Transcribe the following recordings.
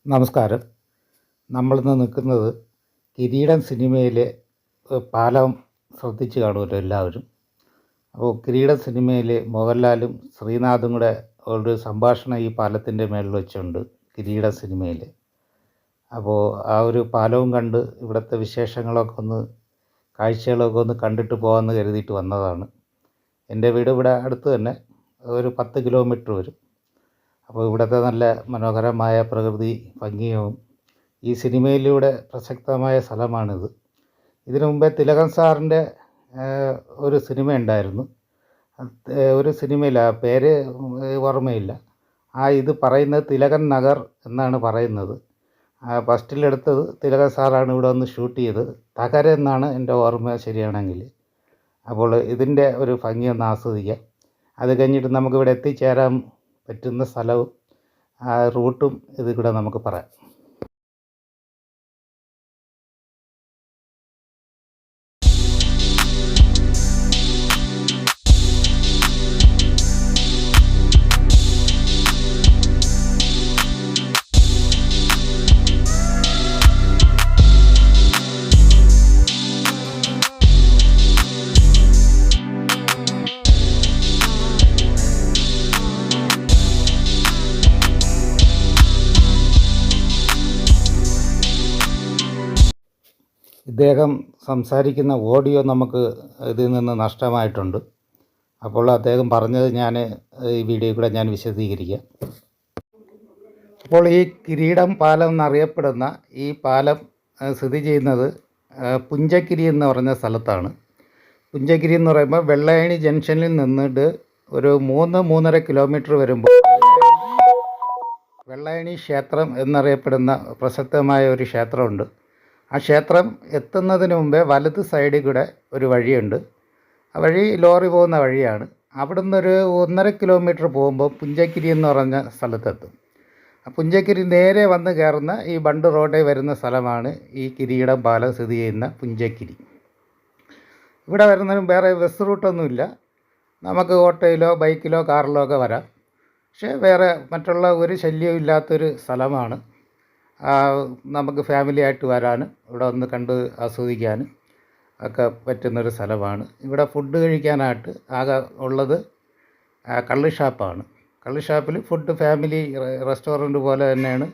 നമസ്കാരം. നമ്മളിന്ന് നിൽക്കുന്നത് കിരീടം സിനിമയിലെ പാലം ശ്രദ്ധിച്ച് കാണുമല്ലോ എല്ലാവരും. അപ്പോൾ കിരീടം സിനിമയിൽ മോഹൻലാലും ശ്രീനാഥും കൂടെ ഒരു സംഭാഷണം ഈ പാലത്തിൻ്റെ മേളിൽ വെച്ചുണ്ട് കിരീടം സിനിമയിൽ. അപ്പോൾ ആ ഒരു പാലവും കണ്ട് ഇവിടുത്തെ വിശേഷങ്ങളൊക്കെ കാഴ്ചകളൊക്കെ കണ്ടിട്ട് പോകാമെന്ന് കരുതിയിട്ട് വന്നതാണ്. എൻ്റെ വീട് ഇവിടെ അടുത്ത് തന്നെ, ഒരു 10 കിലോമീറ്റർ വരും. അപ്പോൾ ഇവിടുത്തെ നല്ല മനോഹരമായ പ്രകൃതി ഭംഗിയും ഈ സിനിമയിലൂടെ പ്രസക്തമായ സ്ഥലമാണിത്. ഇതിനു മുമ്പേ തിലകൻ സാറിൻ്റെ ഒരു സിനിമ ഉണ്ടായിരുന്നു. ഒരു സിനിമയിൽ ആ പേര് ഓർമ്മയില്ല. ഇത് പറയുന്നത് തിലകൻ നഗർ എന്നാണ് പറയുന്നത്. ഫസ്റ്റിലെടുത്തത് തിലകൻ സാറാണ് ഇവിടെ വന്ന് ഷൂട്ട് ചെയ്തത്. തകര എന്നാണ് എൻ്റെ ഓർമ്മ ശരിയാണെങ്കിൽ. അപ്പോൾ ഇതിൻ്റെ ഒരു ഭംഗിയൊന്ന് ആസ്വദിക്കാം. അത് കഴിഞ്ഞിട്ട് നമുക്കിവിടെ എത്തിച്ചേരാൻ പറ്റുന്ന സ്ഥലവും റൂട്ടും ഇതിൽ കൂടെ നമുക്ക് പറയാം. ഇദ്ദേഹം സംസാരിക്കുന്ന ഓഡിയോ നമുക്ക് ഇതിൽ നിന്ന് നഷ്ടമായിട്ടുണ്ട്. അപ്പോൾ അദ്ദേഹം പറഞ്ഞത് ഞാൻ ഈ വീഡിയോയിൽ കൂടെ ഞാൻ വിശദീകരിക്കാം. അപ്പോൾ ഈ കിരീടം പാലം എന്നറിയപ്പെടുന്ന ഈ പാലം സ്ഥിതി ചെയ്യുന്നത് പുഞ്ചക്കിരി എന്ന് പറഞ്ഞ സ്ഥലത്താണ്. പുഞ്ചക്കിരി എന്ന് പറയുമ്പോൾ വെള്ളയണി ജംഗ്ഷനിൽ നിന്നിട്ട് ഒരു 3-3.5 കിലോമീറ്റർ വരുമ്പോൾ വെള്ളയണി ക്ഷേത്രം എന്നറിയപ്പെടുന്ന പ്രശസ്തമായ ഒരു ക്ഷേത്രമുണ്ട്. ആ ക്ഷേത്രം എത്തുന്നതിന് മുമ്പേ വലത് സൈഡിൽ കൂടെ ഒരു വഴിയുണ്ട്. ആ വഴി ലോറി പോകുന്ന വഴിയാണ്. അവിടുന്ന് ഒരു 1.5 കിലോമീറ്റർ പോകുമ്പോൾ പുഞ്ചക്കിരി എന്ന് പറഞ്ഞ സ്ഥലത്തെത്തും. ആ പുഞ്ചക്കിരി നേരെ വന്ന് കയറുന്ന ഈ ബണ്ട് റോഡിൽ വരുന്ന സ്ഥലമാണ് ഈ കിരീടം പാലം സ്ഥിതി ചെയ്യുന്ന പുഞ്ചക്കിരി. ഇവിടെ വരുന്നതിനും വേറെ ബസ് റൂട്ടൊന്നുമില്ല. നമുക്ക് ഓട്ടോയിലോ ബൈക്കിലോ കാറിലോ ഒക്കെ വരാം. പക്ഷേ വേറെ മറ്റുള്ള ഒരു ശല്യവും ഇല്ലാത്തൊരു സ്ഥലമാണ്. നമുക്ക് ഫാമിലി ആയിട്ട് വരാനും ഇവിടെ ഒന്ന് കണ്ട് ആസ്വദിക്കാനും ഒക്കെ പറ്റുന്നൊരു സ്ഥലമാണ്. ഇവിടെ ഫുഡ് കഴിക്കാനായിട്ട് ആകെ ഉള്ളത് കള്ള് ഷാപ്പാണ്. കള്ള് ഷാപ്പിൽ ഫുഡ് ഫാമിലി റെസ്റ്റോറൻറ്റ് പോലെ തന്നെയാണ്.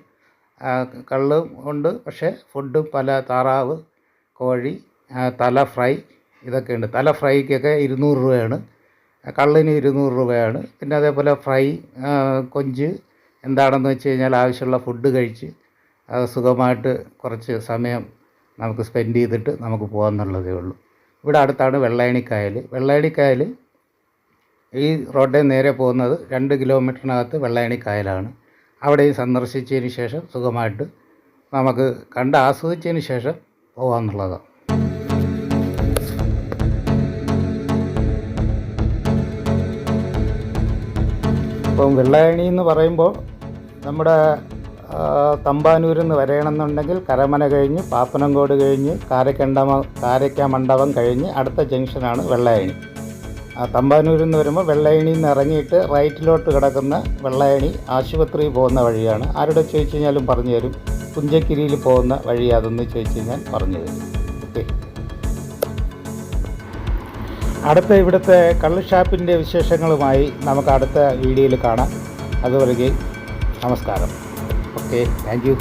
കള്ളും ഉണ്ട്, പക്ഷേ ഫുഡും പല താറാവ്, കോഴി, തല ഫ്രൈ ഇതൊക്കെ ഉണ്ട്. തല ഫ്രൈക്കൊക്കെ 200 രൂപയാണ്, കള്ളിന് 200 രൂപയാണ്. പിന്നെ അതേപോലെ ഫ്രൈ, കൊഞ്ച് എന്താണെന്ന് വെച്ച് കഴിഞ്ഞാൽ ആവശ്യമുള്ള ഫുഡ് കഴിച്ച് സുഖമായിട്ട് കുറച്ച് സമയം നമുക്ക് സ്പെൻഡ് ചെയ്തിട്ട് നമുക്ക് പോകാമെന്നുള്ളതേ ഉള്ളൂ. ഇവിടെ അടുത്താണ് വെള്ളയണിക്കായൽ. വെള്ളയണിക്കായൽ ഈ റോഡിൽ നേരെ പോകുന്നത് 2 കിലോമീറ്ററിനകത്ത് വെള്ളയണിക്കായലാണ്. അവിടെയും സന്ദർശിച്ചതിന് ശേഷം സുഖമായിട്ട് നമുക്ക് കണ്ട് ആസ്വദിച്ചതിന് ശേഷം പോകാമെന്നുള്ളതാണ്. ഇപ്പം വെള്ളയണി എന്ന് പറയുമ്പോൾ നമ്മുടെ തമ്പാനൂരിൽ നിന്ന് വരണമെന്നുണ്ടെങ്കിൽ കരമന കഴിഞ്ഞ് പാപ്പനംകോട് കഴിഞ്ഞ് കാരയ്ക്ക മണ്ഡപം കഴിഞ്ഞ് അടുത്ത ജംഗ്ഷനാണ് വെള്ളയണി. തമ്പാനൂരിൽ നിന്ന് വരുമ്പോൾ വെള്ളയണിയിൽ നിന്ന് ഇറങ്ങിയിട്ട് റൈറ്റിലോട്ട് കിടക്കുന്ന വെള്ളയണി ആശുപത്രി പോകുന്ന വഴിയാണ്. ആരുടെ ചോദിച്ചു കഴിഞ്ഞാലും പറഞ്ഞു തരും. പുഞ്ചക്കിരിയിൽ പോകുന്ന വഴി അതൊന്ന് ചോദിച്ചു കഴിഞ്ഞാൽ പറഞ്ഞു തരും. ഓക്കെ, അടുത്ത ഇവിടുത്തെ കള്ള് ഷാപ്പിൻ്റെ വിശേഷങ്ങളുമായി നമുക്ക് അടുത്ത വീഡിയോയിൽ കാണാം. അതുവരെ നമസ്കാരം. Okay, thank you.